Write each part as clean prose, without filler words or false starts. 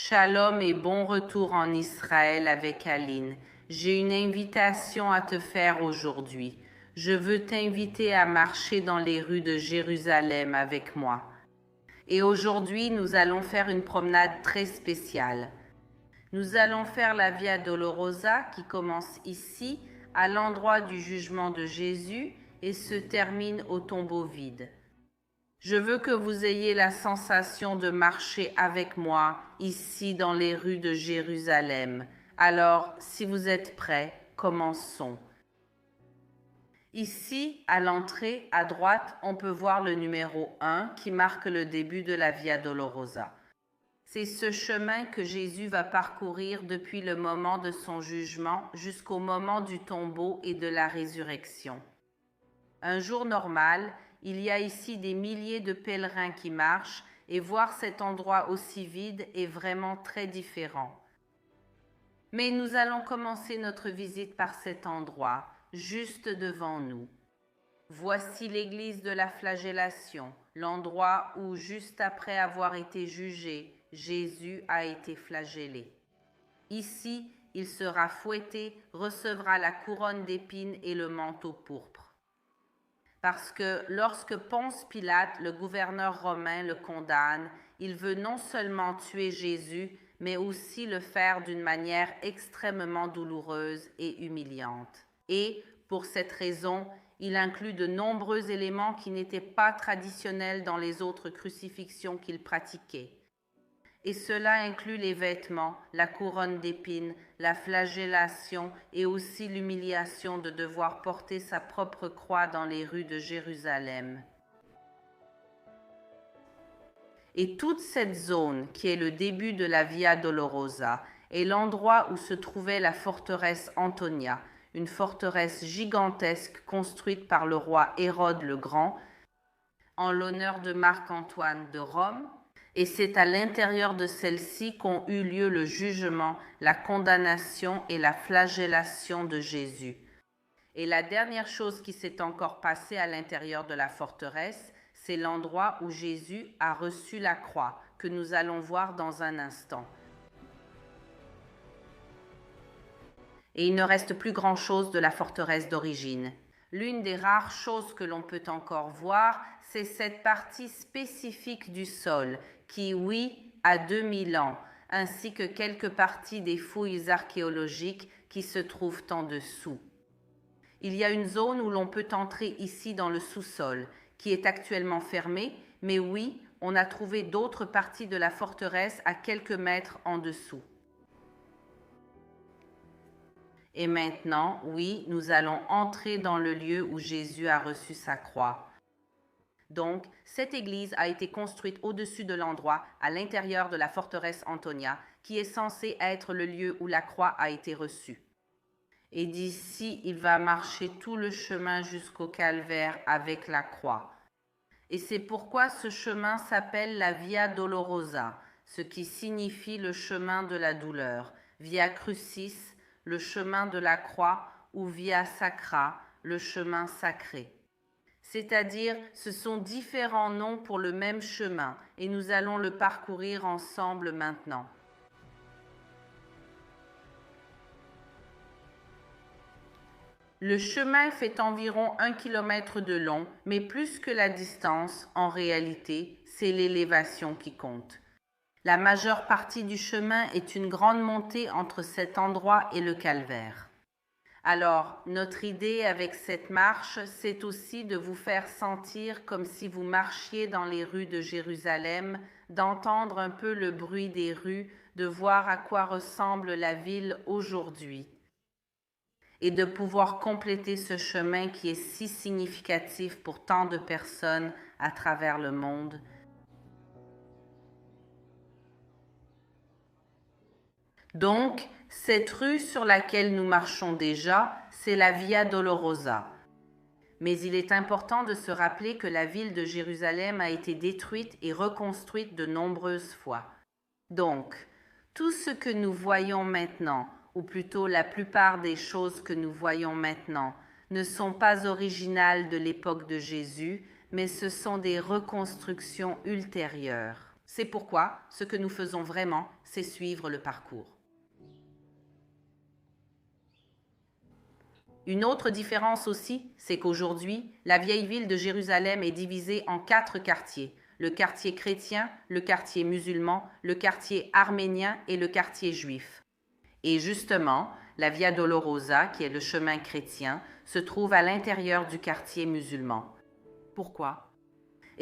Shalom et bon retour en Israël avec Aline. J'ai une invitation à te faire aujourd'hui. Je veux t'inviter à marcher dans les rues de Jérusalem avec moi. Et aujourd'hui, nous allons faire une promenade très spéciale. Nous allons faire la Via Dolorosa qui commence ici, à l'endroit du jugement de Jésus, et se termine au tombeau vide. Je veux que vous ayez la sensation de marcher avec moi ici dans les rues de Jérusalem. Alors, si vous êtes prêts, commençons. Ici, à l'entrée, à droite, on peut voir le numéro 1 qui marque le début de la Via Dolorosa. C'est ce chemin que Jésus va parcourir depuis le moment de son jugement jusqu'au moment du tombeau et de la résurrection. Un jour normal, il y a ici des milliers de pèlerins qui marchent et voir cet endroit aussi vide est vraiment très différent. Mais nous allons commencer notre visite par cet endroit, juste devant nous. Voici l'église de la flagellation, l'endroit où, juste après avoir été jugé, Jésus a été flagellé. Ici, il sera fouetté, recevra la couronne d'épines et le manteau pourpre. Parce que lorsque Ponce Pilate, le gouverneur romain, le condamne, il veut non seulement tuer Jésus, mais aussi le faire d'une manière extrêmement douloureuse et humiliante. Et, pour cette raison, il inclut de nombreux éléments qui n'étaient pas traditionnels dans les autres crucifixions qu'il pratiquait. Et cela inclut les vêtements, la couronne d'épines, la flagellation et aussi l'humiliation de devoir porter sa propre croix dans les rues de Jérusalem. Et toute cette zone, qui est le début de la Via Dolorosa, est l'endroit où se trouvait la forteresse Antonia, une forteresse gigantesque construite par le roi Hérode le Grand, en l'honneur de Marc-Antoine de Rome. Et c'est à l'intérieur de celle-ci qu'ont eu lieu le jugement, la condamnation et la flagellation de Jésus. Et la dernière chose qui s'est encore passée à l'intérieur de la forteresse, c'est l'endroit où Jésus a reçu la croix, que nous allons voir dans un instant. Et il ne reste plus grand-chose de la forteresse d'origine. L'une des rares choses que l'on peut encore voir, c'est cette partie spécifique du sol qui, oui, a 2000 ans, ainsi que quelques parties des fouilles archéologiques qui se trouvent en dessous. Il y a une zone où l'on peut entrer ici dans le sous-sol, qui est actuellement fermée, mais oui, on a trouvé d'autres parties de la forteresse à quelques mètres en dessous. Et maintenant, oui, nous allons entrer dans le lieu où Jésus a reçu sa croix. Donc, cette église a été construite au-dessus de l'endroit, à l'intérieur de la forteresse Antonia, qui est censé être le lieu où la croix a été reçue. Et d'ici, il va marcher tout le chemin jusqu'au calvaire avec la croix. Et c'est pourquoi ce chemin s'appelle la Via Dolorosa, ce qui signifie le chemin de la douleur, Via Crucis, le chemin de la croix, ou Via Sacra, le chemin sacré. C'est-à-dire, ce sont différents noms pour le même chemin, et nous allons le parcourir ensemble maintenant. Le chemin fait environ 1 km de long, mais plus que la distance, en réalité, c'est l'élévation qui compte. La majeure partie du chemin est une grande montée entre cet endroit et le calvaire. Alors, notre idée avec cette marche, c'est aussi de vous faire sentir comme si vous marchiez dans les rues de Jérusalem, d'entendre un peu le bruit des rues, de voir à quoi ressemble la ville aujourd'hui et de pouvoir compléter ce chemin qui est si significatif pour tant de personnes à travers le monde. Donc, cette rue sur laquelle nous marchons déjà, c'est la Via Dolorosa. Mais il est important de se rappeler que la ville de Jérusalem a été détruite et reconstruite de nombreuses fois. Donc, tout ce que nous voyons maintenant, ou plutôt la plupart des choses que nous voyons maintenant, ne sont pas originales de l'époque de Jésus, mais ce sont des reconstructions ultérieures. C'est pourquoi ce que nous faisons vraiment, c'est suivre le parcours. Une autre différence aussi, c'est qu'aujourd'hui, la vieille ville de Jérusalem est divisée en 4 quartiers. Le quartier chrétien, le quartier musulman, le quartier arménien et le quartier juif. Et justement, la Via Dolorosa, qui est le chemin chrétien, se trouve à l'intérieur du quartier musulman. Pourquoi?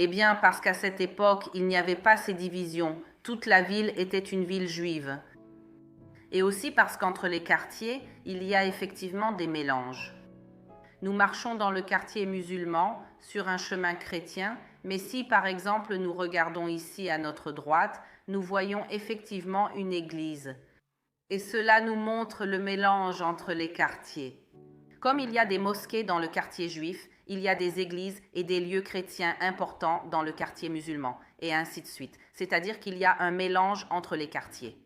Eh bien, parce qu'à cette époque, il n'y avait pas ces divisions. Toute la ville était une ville juive. Et aussi parce qu'entre les quartiers, il y a effectivement des mélanges. Nous marchons dans le quartier musulman, sur un chemin chrétien, mais si par exemple nous regardons ici à notre droite, nous voyons effectivement une église. Et cela nous montre le mélange entre les quartiers. Comme il y a des mosquées dans le quartier juif, il y a des églises et des lieux chrétiens importants dans le quartier musulman, et ainsi de suite. C'est-à-dire qu'il y a un mélange entre les quartiers.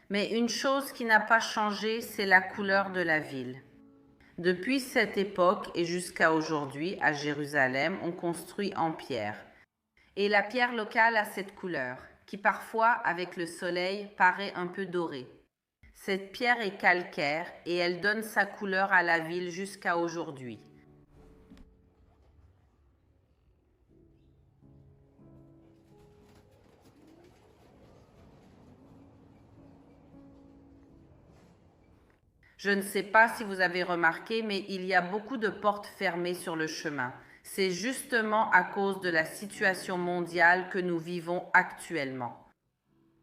Mais une chose qui n'a pas changé, c'est la couleur de la ville. Depuis cette époque et jusqu'à aujourd'hui, à Jérusalem, on construit en pierre. Et la pierre locale a cette couleur, qui parfois, avec le soleil, paraît un peu dorée. Cette pierre est calcaire et elle donne sa couleur à la ville jusqu'à aujourd'hui. Je ne sais pas si vous avez remarqué, mais il y a beaucoup de portes fermées sur le chemin. C'est justement à cause de la situation mondiale que nous vivons actuellement.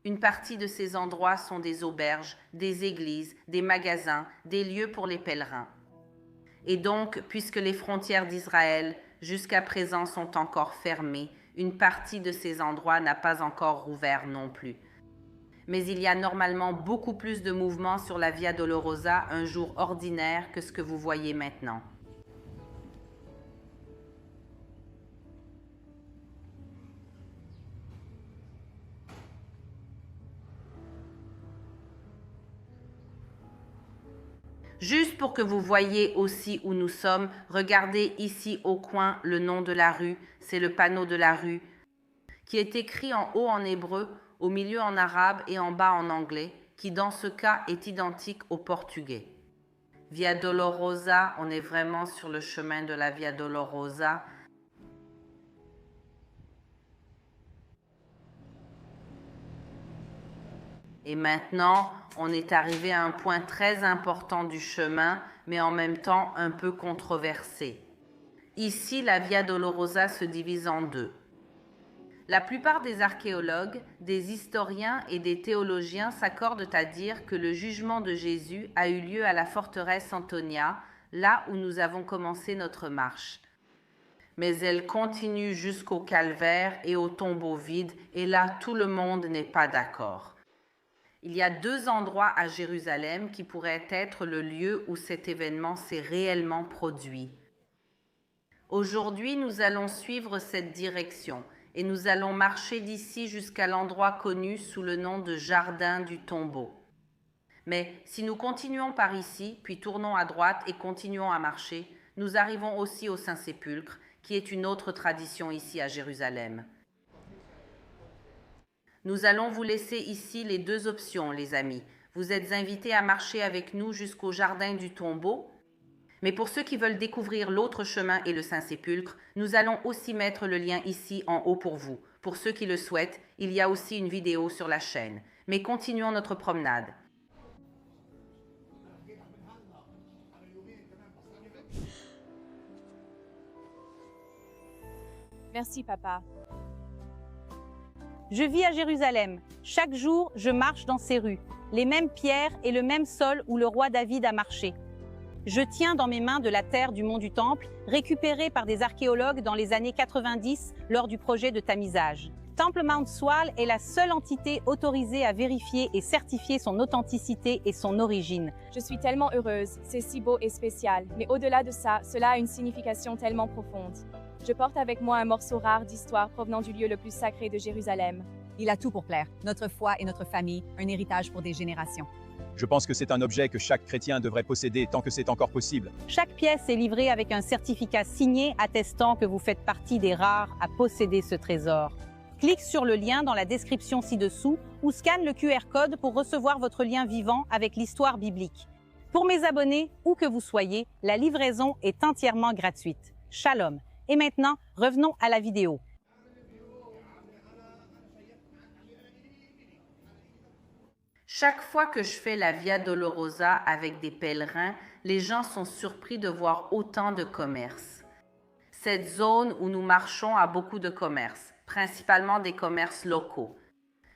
Une partie de ces endroits sont des auberges, des églises, des magasins, des lieux pour les pèlerins. Et donc, puisque les frontières d'Israël jusqu'à présent sont encore fermées, une partie de ces endroits n'a pas encore rouvert non plus. Mais il y a normalement beaucoup plus de mouvements sur la Via Dolorosa un jour ordinaire que ce que vous voyez maintenant. Juste pour que vous voyez aussi où nous sommes, regardez ici au coin le nom de la rue, c'est le panneau de la rue, qui est écrit en haut en hébreu, au milieu en arabe et en bas en anglais, qui dans ce cas est identique au portugais. Via Dolorosa, on est vraiment sur le chemin de la Via Dolorosa. Et maintenant, on est arrivé à un point très important du chemin, mais en même temps un peu controversé. Ici, la Via Dolorosa se divise en deux. La plupart des archéologues, des historiens et des théologiens s'accordent à dire que le jugement de Jésus a eu lieu à la forteresse Antonia, là où nous avons commencé notre marche. Mais elle continue jusqu'au calvaire et au tombeau vide, et là tout le monde n'est pas d'accord. Il y a 2 endroits à Jérusalem qui pourraient être le lieu où cet événement s'est réellement produit. Aujourd'hui, nous allons suivre cette direction et nous allons marcher d'ici jusqu'à l'endroit connu sous le nom de Jardin du Tombeau. Mais si nous continuons par ici, puis tournons à droite et continuons à marcher, nous arrivons aussi au Saint-Sépulcre, qui est une autre tradition ici à Jérusalem. Nous allons vous laisser ici les 2 options, les amis. Vous êtes invités à marcher avec nous jusqu'au Jardin du Tombeau. Mais pour ceux qui veulent découvrir l'autre chemin et le Saint-Sépulcre, nous allons aussi mettre le lien ici en haut pour vous. Pour ceux qui le souhaitent, il y a aussi une vidéo sur la chaîne. Mais continuons notre promenade. Merci, papa. Je vis à Jérusalem. Chaque jour, je marche dans ces rues. Les mêmes pierres et le même sol où le roi David a marché. Je tiens dans mes mains de la terre du mont du Temple, récupérée par des archéologues dans les années 90 lors du projet de tamisage. Temple Mount Swal est la seule entité autorisée à vérifier et certifier son authenticité et son origine. Je suis tellement heureuse, c'est si beau et spécial, mais au-delà de ça, cela a une signification tellement profonde. Je porte avec moi un morceau rare d'histoire provenant du lieu le plus sacré de Jérusalem. Il a tout pour plaire, notre foi et notre famille, un héritage pour des générations. Je pense que c'est un objet que chaque chrétien devrait posséder tant que c'est encore possible. Chaque pièce est livrée avec un certificat signé attestant que vous faites partie des rares à posséder ce trésor. Clique sur le lien dans la description ci-dessous ou scanne le QR code pour recevoir votre lien vivant avec l'histoire biblique. Pour mes abonnés, où que vous soyez, la livraison est entièrement gratuite. Shalom. Et maintenant, revenons à la vidéo. Chaque fois que je fais la Via Dolorosa avec des pèlerins, les gens sont surpris de voir autant de commerces. Cette zone où nous marchons a beaucoup de commerces, principalement des commerces locaux.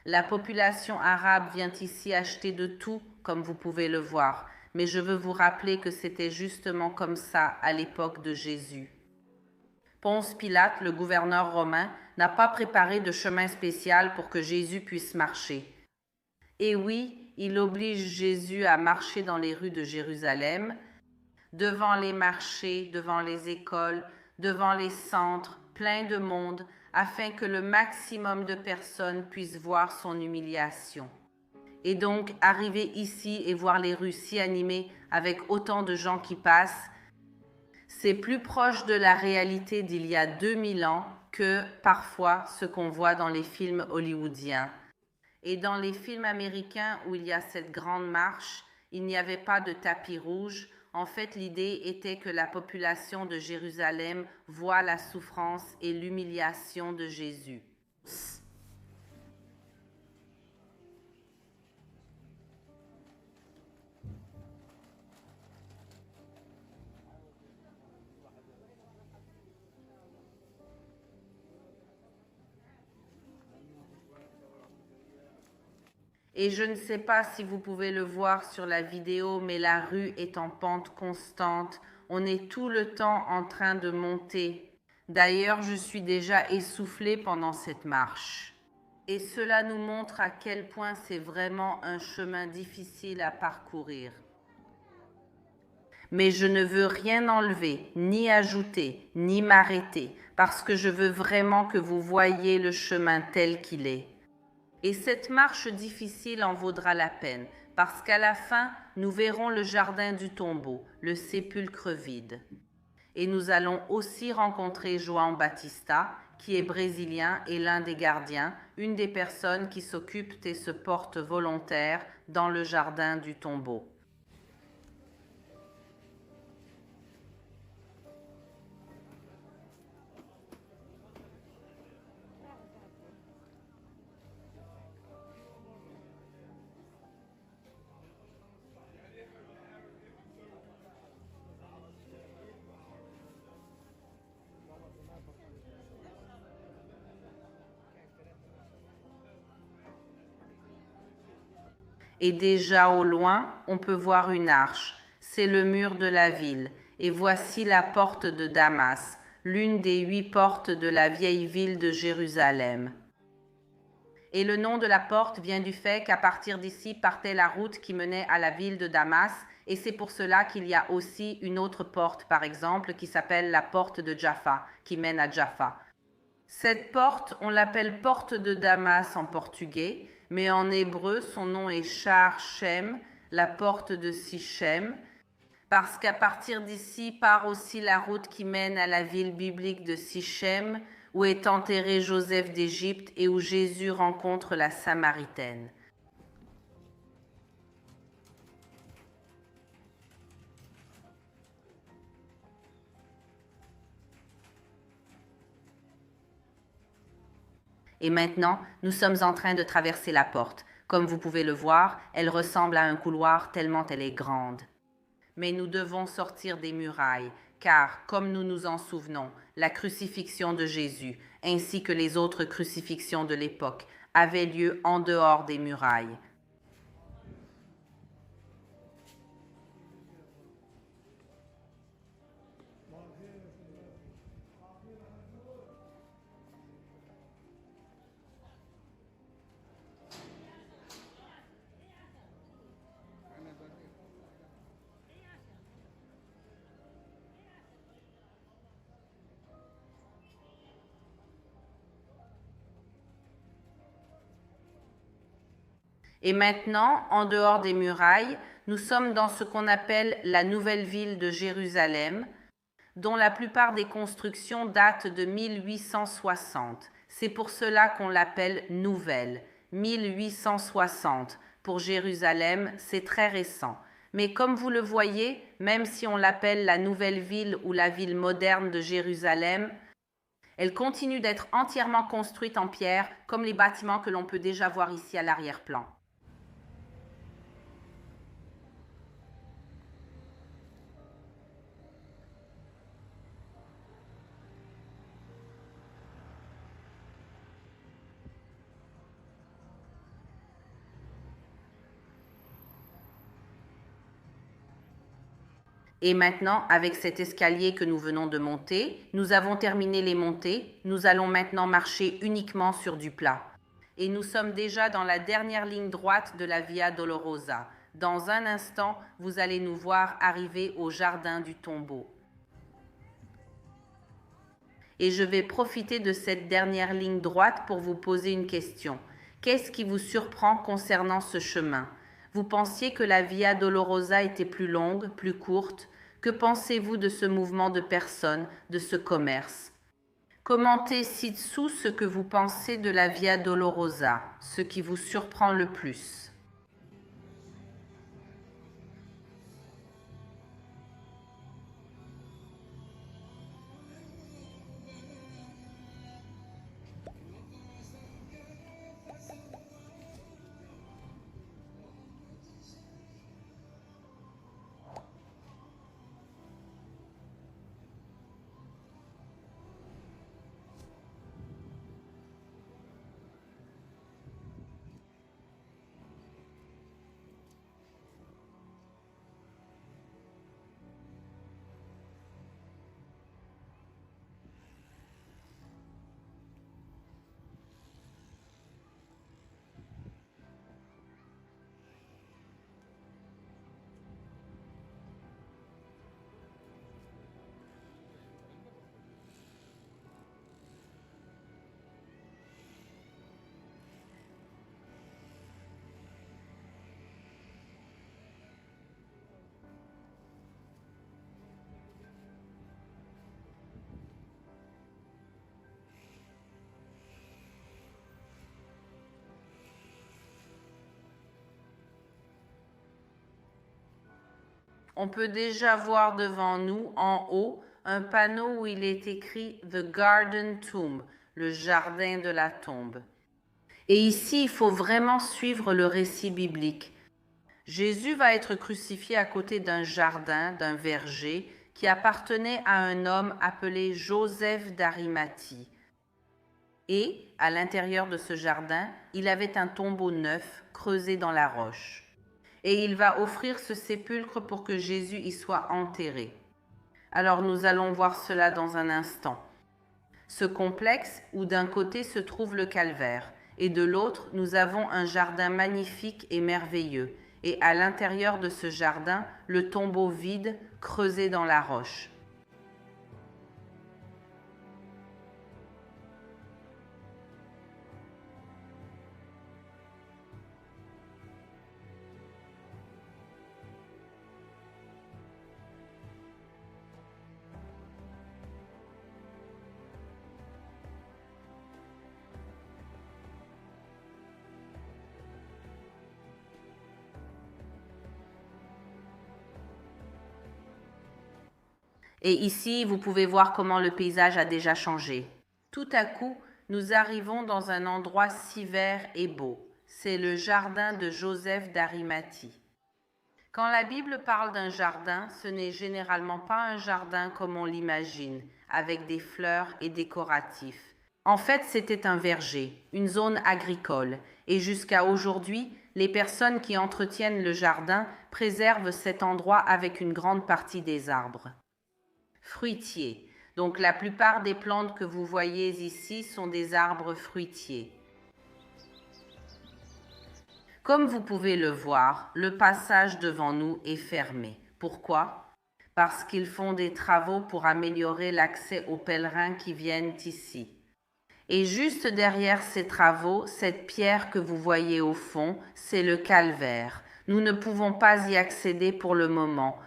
La population arabe vient ici acheter de tout, comme vous pouvez le voir, mais je veux vous rappeler que c'était justement comme ça à l'époque de Jésus. Ponce Pilate, le gouverneur romain, n'a pas préparé de chemin spécial pour que Jésus puisse marcher. Et oui, il oblige Jésus à marcher dans les rues de Jérusalem, devant les marchés, devant les écoles, devant les centres, pleins de monde, afin que le maximum de personnes puissent voir son humiliation. Et donc, arriver ici et voir les rues si animées avec autant de gens qui passent, c'est plus proche de la réalité d'il y a 2000 ans que parfois ce qu'on voit dans les films hollywoodiens. Et dans les films américains où il y a cette grande marche, il n'y avait pas de tapis rouge. En fait, l'idée était que la population de Jérusalem voit la souffrance et l'humiliation de Jésus. Et je ne sais pas si vous pouvez le voir sur la vidéo, mais la rue est en pente constante. On est tout le temps en train de monter. D'ailleurs, je suis déjà essoufflée pendant cette marche. Et cela nous montre à quel point c'est vraiment un chemin difficile à parcourir. Mais je ne veux rien enlever, ni ajouter, ni m'arrêter, parce que je veux vraiment que vous voyiez le chemin tel qu'il est. Et cette marche difficile en vaudra la peine, parce qu'à la fin, nous verrons le jardin du tombeau, le sépulcre vide. Et nous allons aussi rencontrer João Batista, qui est brésilien et l'un des gardiens, une des personnes qui s'occupent et se portent volontaires dans le jardin du tombeau. Et déjà au loin, on peut voir une arche. C'est le mur de la ville. Et voici la porte de Damas, l'une des 8 portes de la vieille ville de Jérusalem. Et le nom de la porte vient du fait qu'à partir d'ici partait la route qui menait à la ville de Damas. Et c'est pour cela qu'il y a aussi une autre porte, par exemple, qui s'appelle la porte de Jaffa, qui mène à Jaffa. Cette porte, on l'appelle porte de Damas en portugais, mais en hébreu, son nom est Shar Shem, la porte de Sichem, parce qu'à partir d'ici part aussi la route qui mène à la ville biblique de Sichem, où est enterré Joseph d'Égypte et où Jésus rencontre la Samaritaine. Et maintenant, nous sommes en train de traverser la porte. Comme vous pouvez le voir, elle ressemble à un couloir tellement elle est grande. Mais nous devons sortir des murailles, car, comme nous nous en souvenons, la crucifixion de Jésus, ainsi que les autres crucifixions de l'époque, avaient lieu en dehors des murailles. Et maintenant, en dehors des murailles, nous sommes dans ce qu'on appelle la nouvelle ville de Jérusalem, dont la plupart des constructions datent de 1860. C'est pour cela qu'on l'appelle nouvelle. 1860. Pour Jérusalem, c'est très récent. Mais comme vous le voyez, même si on l'appelle la nouvelle ville ou la ville moderne de Jérusalem, elle continue d'être entièrement construite en pierre, comme les bâtiments que l'on peut déjà voir ici à l'arrière-plan. Et maintenant, avec cet escalier que nous venons de monter, nous avons terminé les montées. Nous allons maintenant marcher uniquement sur du plat. Et nous sommes déjà dans la dernière ligne droite de la Via Dolorosa. Dans un instant, vous allez nous voir arriver au jardin du tombeau. Et je vais profiter de cette dernière ligne droite pour vous poser une question. Qu'est-ce qui vous surprend concernant ce chemin ? Vous pensiez que la Via Dolorosa était plus longue, plus courte? Que pensez-vous de ce mouvement de personnes, de ce commerce? Commentez ci-dessous ce que vous pensez de la Via Dolorosa, ce qui vous surprend le plus. On peut déjà voir devant nous, en haut, un panneau où il est écrit « The Garden Tomb », le jardin de la tombe. Et ici, il faut vraiment suivre le récit biblique. Jésus va être crucifié à côté d'un jardin, d'un verger, qui appartenait à un homme appelé Joseph d'Arimathie. Et, à l'intérieur de ce jardin, il avait un tombeau neuf creusé dans la roche. Et il va offrir ce sépulcre pour que Jésus y soit enterré. Alors nous allons voir cela dans un instant. Ce complexe où d'un côté se trouve le calvaire et de l'autre nous avons un jardin magnifique et merveilleux et à l'intérieur de ce jardin le tombeau vide creusé dans la roche. Et ici, vous pouvez voir comment le paysage a déjà changé. Tout à coup, nous arrivons dans un endroit si vert et beau. C'est le jardin de Joseph d'Arimathie. Quand la Bible parle d'un jardin, ce n'est généralement pas un jardin comme on l'imagine, avec des fleurs et décoratifs. En fait, c'était un verger, une zone agricole. Et jusqu'à aujourd'hui, les personnes qui entretiennent le jardin préservent cet endroit avec une grande partie des arbres. Fruitiers. Donc la plupart des plantes que vous voyez ici sont des arbres fruitiers. Comme vous pouvez le voir, le passage devant nous est fermé. Pourquoi? Parce qu'ils font des travaux pour améliorer l'accès aux pèlerins qui viennent ici. Et juste derrière ces travaux, cette pierre que vous voyez au fond, c'est le calvaire. Nous ne pouvons pas y accéder pour le moment.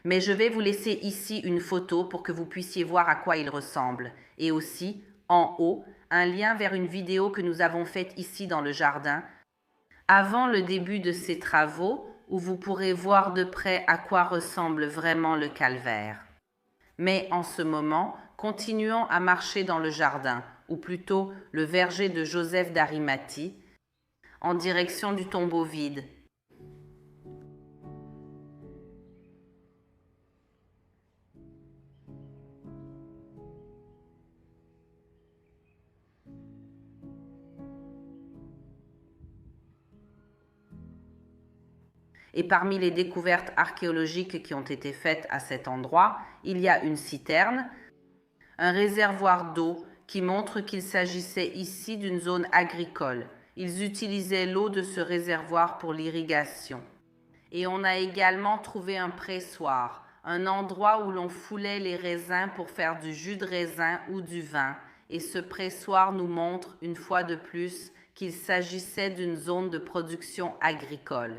Mais je vais vous laisser ici une photo pour que vous puissiez voir à quoi il ressemble. Et aussi, en haut, un lien vers une vidéo que nous avons faite ici dans le jardin, avant le début de ces travaux, où vous pourrez voir de près à quoi ressemble vraiment le calvaire. Mais en ce moment, continuons à marcher dans le jardin, ou plutôt le verger de Joseph d'Arimathie, en direction du tombeau vide. Et parmi les découvertes archéologiques qui ont été faites à cet endroit, il y a une citerne, un réservoir d'eau qui montre qu'il s'agissait ici d'une zone agricole. Ils utilisaient l'eau de ce réservoir pour l'irrigation. Et on a également trouvé un pressoir, un endroit où l'on foulait les raisins pour faire du jus de raisin ou du vin. Et ce pressoir nous montre, une fois de plus, qu'il s'agissait d'une zone de production agricole.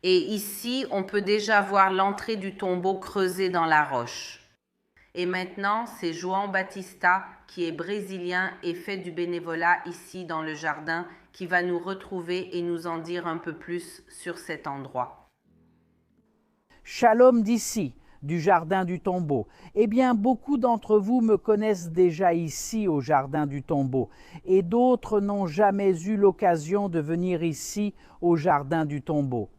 Et ici, on peut déjà voir l'entrée du tombeau creusé dans la roche. Et maintenant, c'est João Batista, qui est brésilien et fait du bénévolat ici dans le jardin, qui va nous retrouver et nous en dire un peu plus sur cet endroit. Shalom d'ici, du jardin du tombeau. Eh bien, beaucoup d'entre vous me connaissent déjà ici au jardin du tombeau, et d'autres n'ont jamais eu l'occasion de venir ici au jardin du tombeau.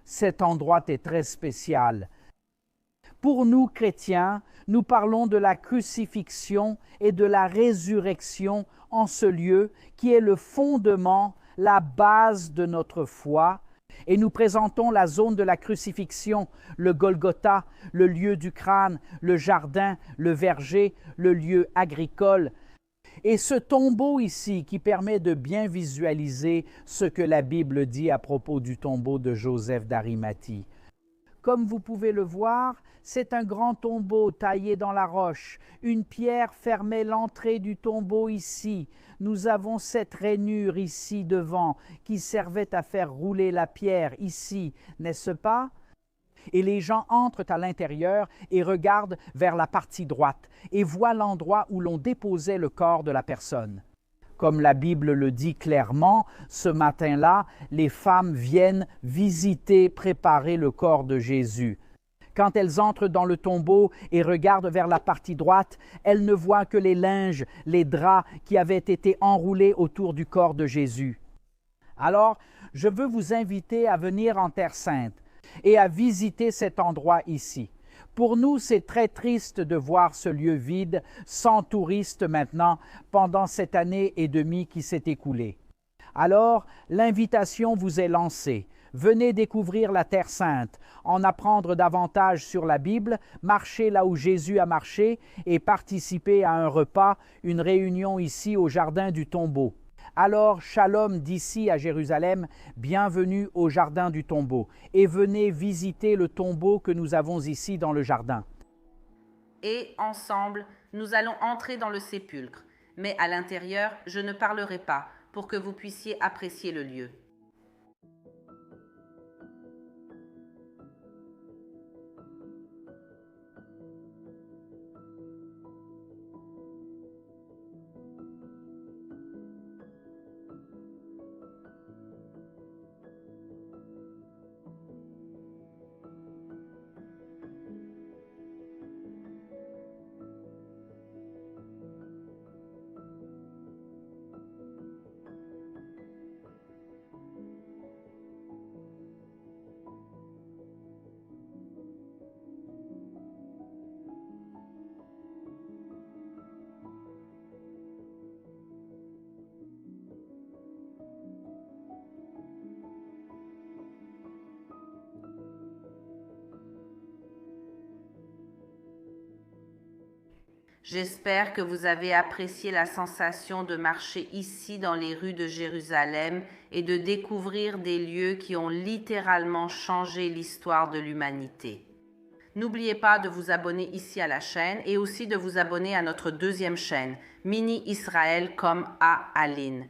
Cet endroit est très spécial. Pour nous, chrétiens, nous parlons de la crucifixion et de la résurrection en ce lieu qui est le fondement, la base de notre foi, et nous présentons la zone de la crucifixion, le Golgotha, le lieu du crâne, le jardin, le verger, le lieu agricole, et ce tombeau ici qui permet de bien visualiser ce que la Bible dit à propos du tombeau de Joseph d'Arimathie. Comme vous pouvez le voir, c'est un grand tombeau taillé dans la roche. Une pierre fermait l'entrée du tombeau ici. Nous avons cette rainure ici devant qui servait à faire rouler la pierre ici, n'est-ce pas? Et les gens entrent à l'intérieur et regardent vers la partie droite et voient l'endroit où l'on déposait le corps de la personne. Comme la Bible le dit clairement, ce matin-là, les femmes viennent visiter, préparer le corps de Jésus. Quand elles entrent dans le tombeau et regardent vers la partie droite, elles ne voient que les linges, les draps qui avaient été enroulés autour du corps de Jésus. Alors, je veux vous inviter à venir en Terre Sainte et à visiter cet endroit ici. Pour nous, c'est très triste de voir ce lieu vide, sans touristes maintenant, pendant cette année et demie qui s'est écoulée. Alors, l'invitation vous est lancée. Venez découvrir la Terre Sainte, en apprendre davantage sur la Bible, marcher là où Jésus a marché et participer à un repas, une réunion ici au Jardin du Tombeau. Alors, shalom d'ici à Jérusalem, bienvenue au Jardin du Tombeau, et venez visiter le tombeau que nous avons ici dans le jardin. Et ensemble, nous allons entrer dans le sépulcre, mais à l'intérieur, je ne parlerai pas, pour que vous puissiez apprécier le lieu. J'espère que vous avez apprécié la sensation de marcher ici dans les rues de Jérusalem et de découvrir des lieux qui ont littéralement changé l'histoire de l'humanité. N'oubliez pas de vous abonner ici à la chaîne et aussi de vous abonner à notre deuxième chaîne, Mini Israël comme à Aline.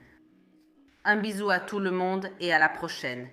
Un bisou à tout le monde et à la prochaine.